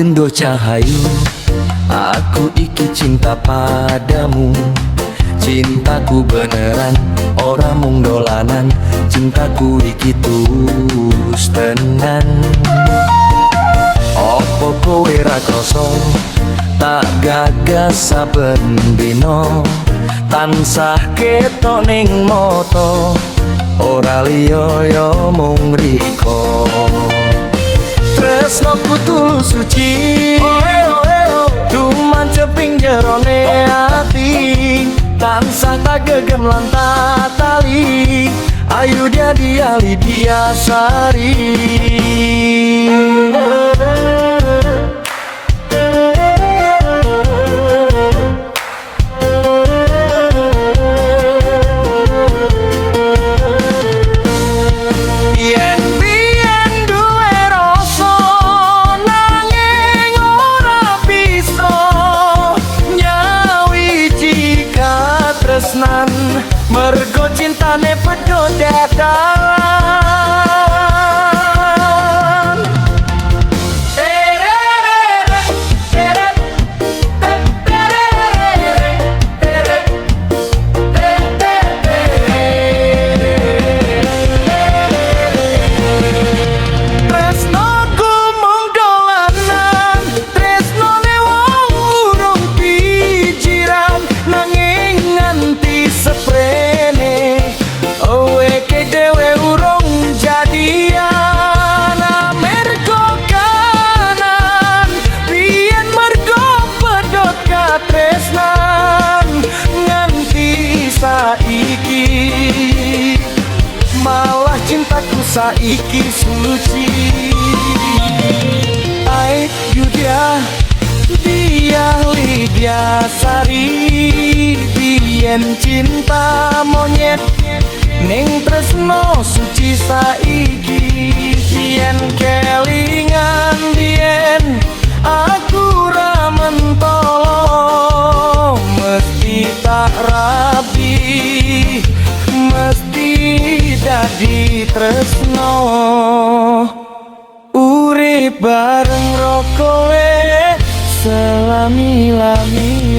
Gendo cahayu, aku iki cinta padamu. Cintaku beneran, ora mung dolanan. Cintaku iki tulus tenan. Opo kowe ra krasa, tak gagas saben dina. Tansah ketok ning mata, ora liya ya mung riko. Tresnoku tulus suci, dumancep ing jerone ati. Tansah tak gegem lan tak tali, ayu dia Lydia Sari. Mergo cintane pedho dadalan. Tresnoku mung dolanan, tresnone wong urung pijiran, nanging nganti seprene oweke dhewe urung jadian. Mergo kanan biyen mergo pedhot katresnan, nganti saiki malah cintaku saiki suci. Ai Yudia Lydia Sari, biyen cinta monyet ning tresno suci saiki. Biyen kelingan biyen aku ra mentolo, mesti tak rabi, mesti dadi tresno. Urip bareng ro kowe selami-lami.